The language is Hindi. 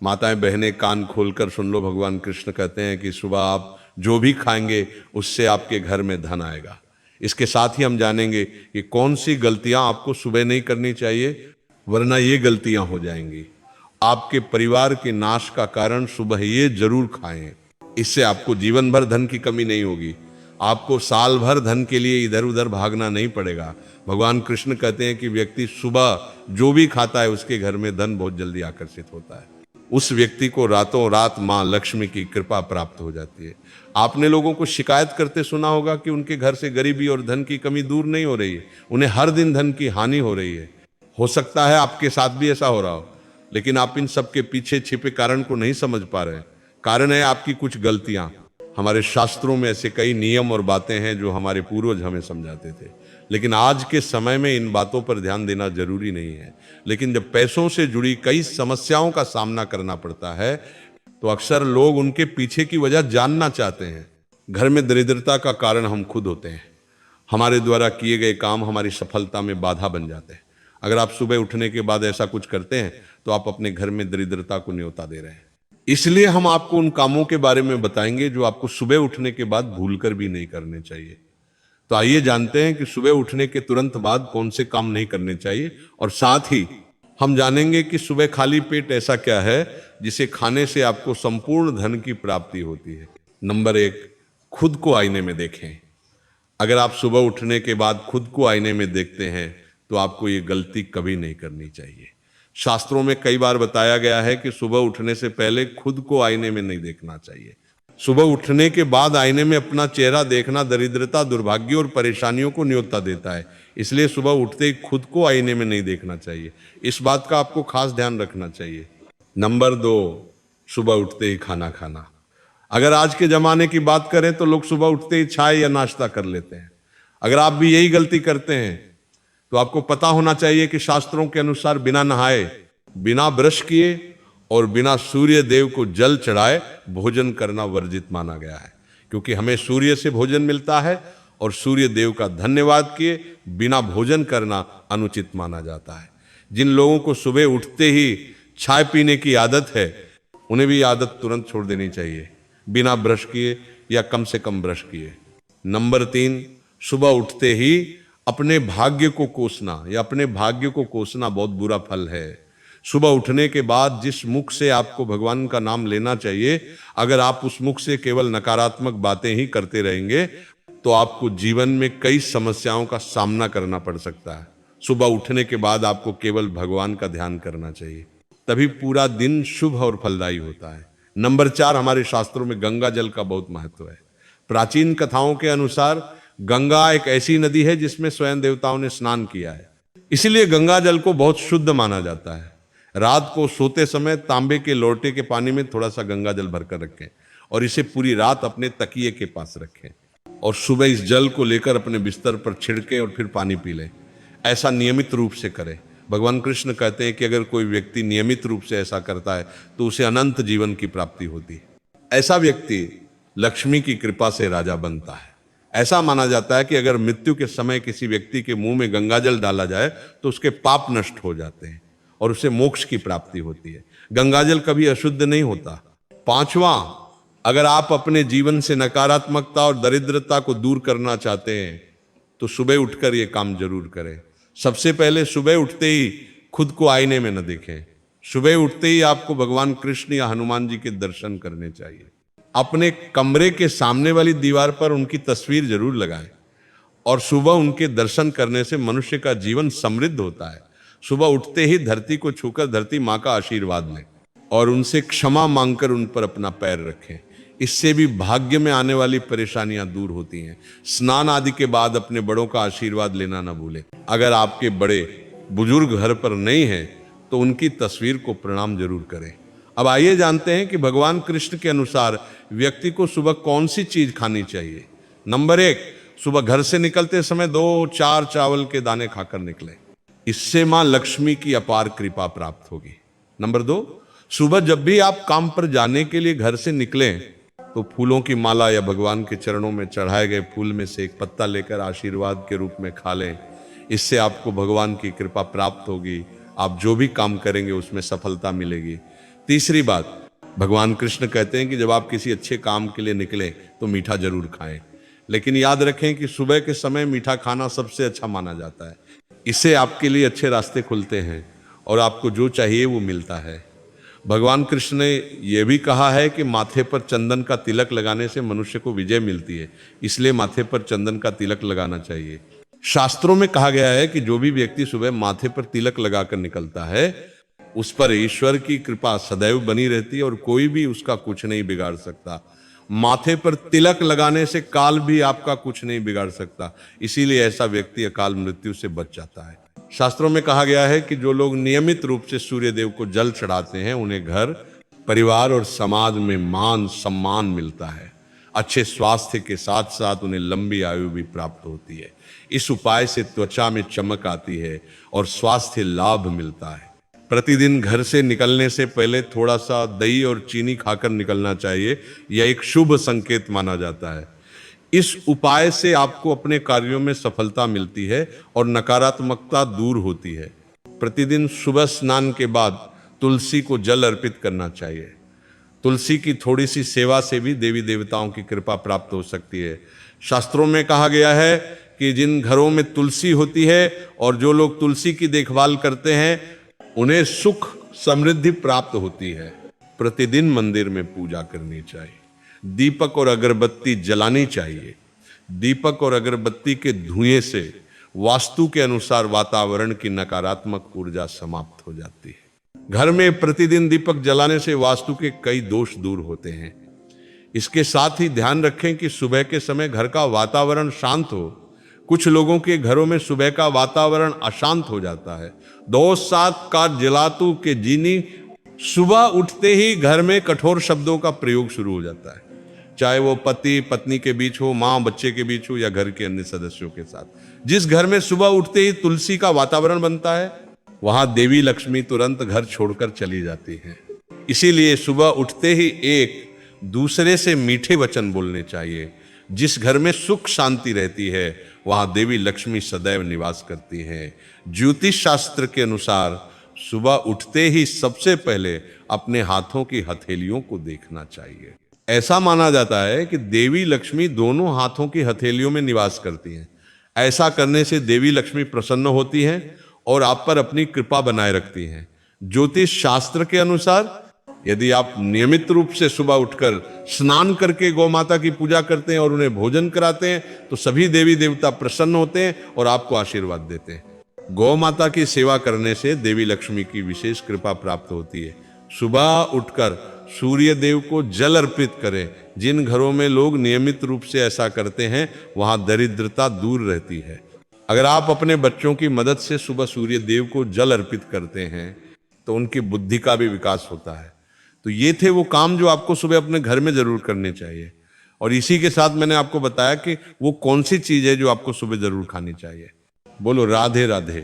माताएं बहनें कान खोलकर सुन लो, भगवान कृष्ण कहते हैं कि सुबह आप जो भी खाएंगे उससे आपके घर में धन आएगा। इसके साथ ही हम जानेंगे कि कौन सी गलतियां आपको सुबह नहीं करनी चाहिए, वरना ये गलतियां हो जाएंगी आपके परिवार के नाश का कारण। सुबह ये जरूर खाएं, इससे आपको जीवन भर धन की कमी नहीं होगी, आपको साल भर धन के लिए इधर उधर भागना नहीं पड़ेगा। भगवान कृष्ण कहते हैं कि व्यक्ति सुबह जो भी खाता है उसके घर में धन बहुत जल्दी आकर्षित होता है, उस व्यक्ति को रातों रात मां लक्ष्मी की कृपा प्राप्त हो जाती है। आपने लोगों को शिकायत करते सुना होगा कि उनके घर से गरीबी और धन की कमी दूर नहीं हो रही है, उन्हें हर दिन धन की हानि हो रही है। हो सकता है आपके साथ भी ऐसा हो रहा हो, लेकिन आप इन सब के पीछे छिपे कारण को नहीं समझ पा रहे हैं। कारण है आपकी कुछ गलतियां। हमारे शास्त्रों में ऐसे कई नियम और बातें हैं जो हमारे पूर्वज हमें समझाते थे, लेकिन आज के समय में इन बातों पर ध्यान देना जरूरी नहीं है। लेकिन जब पैसों से जुड़ी कई समस्याओं का सामना करना पड़ता है तो अक्सर लोग उनके पीछे की वजह जानना चाहते हैं। घर में दरिद्रता का कारण हम खुद होते हैं, हमारे द्वारा किए गए काम हमारी सफलता में बाधा बन जाते हैं। अगर आप सुबह उठने के बाद ऐसा कुछ करते हैं तो आप अपने घर में दरिद्रता को न्योता दे रहे हैं। इसलिए हम आपको उन कामों के बारे में बताएंगे जो आपको सुबह उठने के बाद भूलकर भी नहीं करने चाहिए। तो आइए जानते हैं कि सुबह उठने के तुरंत बाद कौन से काम नहीं करने चाहिए, और साथ ही हम जानेंगे कि सुबह खाली पेट ऐसा क्या है जिसे खाने से आपको संपूर्ण धन की प्राप्ति होती है। नंबर 1, खुद को आईने में देखें। अगर आप सुबह उठने के बाद खुद को आईने में देखते हैं तो आपको ये गलती कभी नहीं करनी चाहिए। शास्त्रों में कई बार बताया गया है कि सुबह उठने से पहले खुद को आईने में नहीं देखना चाहिए। सुबह उठने के बाद आईने में अपना चेहरा देखना दरिद्रता, दुर्भाग्य और परेशानियों को न्योता देता है। इसलिए सुबह उठते ही खुद को आईने में नहीं देखना चाहिए। इस बात का आपको खास ध्यान रखना चाहिए। नंबर 2, सुबह उठते ही खाना खाना। अगर आज के जमाने की बात करें तो लोग सुबह उठते ही चाय या नाश्ता कर लेते हैं। अगर आप भी यही गलती करते हैं तो आपको पता होना चाहिए कि शास्त्रों के अनुसार बिना नहाए, बिना ब्रश किए और बिना सूर्य देव को जल चढ़ाए भोजन करना वर्जित माना गया है, क्योंकि हमें सूर्य से भोजन मिलता है और सूर्य देव का धन्यवाद किए बिना भोजन करना अनुचित माना जाता है। जिन लोगों को सुबह उठते ही चाय पीने की आदत है उन्हें भी आदत तुरंत छोड़ देनी चाहिए, बिना ब्रश किए या कम से कम ब्रश किए। नंबर 3, सुबह उठते ही अपने भाग्य को कोसना या अपने भाग्य को कोसना बहुत बुरा फल है। सुबह उठने के बाद जिस मुख से आपको भगवान का नाम लेना चाहिए, अगर आप उस मुख से केवल नकारात्मक बातें ही करते रहेंगे तो आपको जीवन में कई समस्याओं का सामना करना पड़ सकता है। सुबह उठने के बाद आपको केवल भगवान का ध्यान करना चाहिए, तभी पूरा दिन शुभ और फलदायी होता है। नंबर 4, हमारे शास्त्रों में गंगा जल का बहुत महत्व है। प्राचीन कथाओं के अनुसार गंगा एक ऐसी नदी है जिसमें स्वयं देवताओं ने स्नान किया है, इसीलिए गंगा जल को बहुत शुद्ध माना जाता है। रात को सोते समय तांबे के लोटे के पानी में थोड़ा सा गंगा जल भरकर रखें और इसे पूरी रात अपने तकिए के पास रखें, और सुबह इस जल को लेकर अपने बिस्तर पर छिड़कें और फिर पानी पी लें। ऐसा नियमित रूप से करें। भगवान कृष्ण कहते हैं कि अगर कोई व्यक्ति नियमित रूप से ऐसा करता है तो उसे अनंत जीवन की प्राप्ति होती है। ऐसा व्यक्ति लक्ष्मी की कृपा से राजा बनता है। ऐसा माना जाता है कि अगर मृत्यु के समय किसी व्यक्ति के मुंह में गंगाजल डाला जाए तो उसके पाप नष्ट हो जाते हैं और उसे मोक्ष की प्राप्ति होती है। गंगाजल कभी अशुद्ध नहीं होता। 5वां, अगर आप अपने जीवन से नकारात्मकता और दरिद्रता को दूर करना चाहते हैं तो सुबह उठकर यह काम जरूर करें। सबसे पहले सुबह उठते ही खुद को आईने में न देखें। सुबह उठते ही आपको भगवान कृष्ण या हनुमान जी के दर्शन करने चाहिए। अपने कमरे के सामने वाली दीवार पर उनकी तस्वीर जरूर लगाएं, और सुबह उनके दर्शन करने से मनुष्य का जीवन समृद्ध होता है। सुबह उठते ही धरती को छूकर धरती माँ का आशीर्वाद लें और उनसे क्षमा मांगकर उन पर अपना पैर रखें। इससे भी भाग्य में आने वाली परेशानियां दूर होती हैं। स्नान आदि के बाद अपने बड़ों का आशीर्वाद लेना न भूलें। अगर आपके बड़े बुजुर्ग घर पर नहीं हैं तो उनकी तस्वीर को प्रणाम जरूर करें। अब आइए जानते हैं कि भगवान कृष्ण के अनुसार व्यक्ति को सुबह कौन सी चीज खानी चाहिए। नंबर 1, सुबह घर से निकलते समय 2-4 चावल के दाने खाकर निकले, इससे मां लक्ष्मी की अपार कृपा प्राप्त होगी। नंबर 2, सुबह जब भी आप काम पर जाने के लिए घर से निकलें तो फूलों की माला या भगवान के चरणों में चढ़ाए गए फूल में से एक पत्ता लेकर आशीर्वाद के रूप में खा लें। इससे आपको भगवान की कृपा प्राप्त होगी, आप जो भी काम करेंगे उसमें सफलता मिलेगी। तीसरी बात, भगवान कृष्ण कहते हैं कि जब आप किसी अच्छे काम के लिए निकलें तो मीठा जरूर खाएं, लेकिन याद रखें कि सुबह के समय मीठा खाना सबसे अच्छा माना जाता है। इससे आपके लिए अच्छे रास्ते खुलते हैं और आपको जो चाहिए वो मिलता है। भगवान कृष्ण ने यह भी कहा है कि माथे पर चंदन का तिलक लगाने से मनुष्य को विजय मिलती है, इसलिए माथे पर चंदन का तिलक लगाना चाहिए। शास्त्रों में कहा गया है कि जो भी व्यक्ति सुबह माथे पर तिलक लगाकर निकलता है उस पर ईश्वर की कृपा सदैव बनी रहती है और कोई भी उसका कुछ नहीं बिगाड़ सकता। माथे पर तिलक लगाने से काल भी आपका कुछ नहीं बिगाड़ सकता, इसीलिए ऐसा व्यक्ति अकाल मृत्यु से बच जाता है। शास्त्रों में कहा गया है कि जो लोग नियमित रूप से सूर्य देव को जल चढ़ाते हैं उन्हें घर, परिवार और समाज में मान सम्मान मिलता है। अच्छे स्वास्थ्य के साथ साथ उन्हें लंबी आयु भी प्राप्त होती है। इस उपाय से त्वचा में चमक आती है और स्वास्थ्य लाभ मिलता है। प्रतिदिन घर से निकलने से पहले थोड़ा सा दही और चीनी खाकर निकलना चाहिए, यह एक शुभ संकेत माना जाता है। इस उपाय से आपको अपने कार्यों में सफलता मिलती है और नकारात्मकता दूर होती है। प्रतिदिन सुबह स्नान के बाद तुलसी को जल अर्पित करना चाहिए। तुलसी की थोड़ी सी सेवा से भी देवी देवताओं की कृपा प्राप्त हो सकती है। शास्त्रों में कहा गया है कि जिन घरों में तुलसी होती है और जो लोग तुलसी की देखभाल करते हैं उन्हें सुख समृद्धि प्राप्त होती है। प्रतिदिन मंदिर में पूजा करनी चाहिए। दीपक और अगरबत्ती जलानी चाहिए। दीपक और अगरबत्ती के धुएं से वास्तु के अनुसार वातावरण की नकारात्मक ऊर्जा समाप्त हो जाती है। घर में प्रतिदिन दीपक जलाने से वास्तु के कई दोष दूर होते हैं। इसके साथ ही ध्यान रखें कि सुबह के समय घर का वातावरण शांत हो। कुछ लोगों के घरों में सुबह का वातावरण अशांत हो जाता है। 2-7 का जलातू के जीनी, सुबह उठते ही घर में कठोर शब्दों का प्रयोग शुरू हो जाता है, चाहे वो पति पत्नी के बीच हो, माँ बच्चे के बीच हो या घर के अन्य सदस्यों के साथ। जिस घर में सुबह उठते ही तुलसी का वातावरण बनता है वहां देवी लक्ष्मी तुरंत घर छोड़कर चली जाती हैं। इसीलिए सुबह उठते ही एक दूसरे से मीठे वचन बोलने चाहिए। जिस घर में सुख शांति रहती है वहां देवी लक्ष्मी सदैव निवास करती हैं। ज्योतिष शास्त्र के अनुसार सुबह उठते ही सबसे पहले अपने हाथों की हथेलियों को देखना चाहिए। ऐसा माना जाता है कि देवी लक्ष्मी दोनों हाथों की हथेलियों में निवास करती हैं। ऐसा करने से देवी लक्ष्मी प्रसन्न होती हैं और आप पर अपनी कृपा बनाए रखती हैं। ज्योतिष शास्त्र के अनुसार यदि आप नियमित रूप से सुबह उठकर स्नान करके गौ माता की पूजा करते हैं और उन्हें भोजन कराते हैं तो सभी देवी देवता प्रसन्न होते हैं और आपको आशीर्वाद देते हैं। गौ माता की सेवा करने से देवी लक्ष्मी की विशेष कृपा प्राप्त होती है। सुबह उठकर सूर्य देव को जल अर्पित करें। जिन घरों में लोग नियमित रूप से ऐसा करते हैं वहां दरिद्रता दूर रहती है। अगर आप अपने बच्चों की मदद से सुबह सूर्य देव को जल अर्पित करते हैं तो उनकी बुद्धि का भी विकास होता है। तो ये थे वो काम जो आपको सुबह अपने घर में जरूर करने चाहिए। और इसी के साथ मैंने आपको बताया कि वो कौन सी चीज है जो आपको सुबह जरूर खानी चाहिए। बोलो राधे राधे।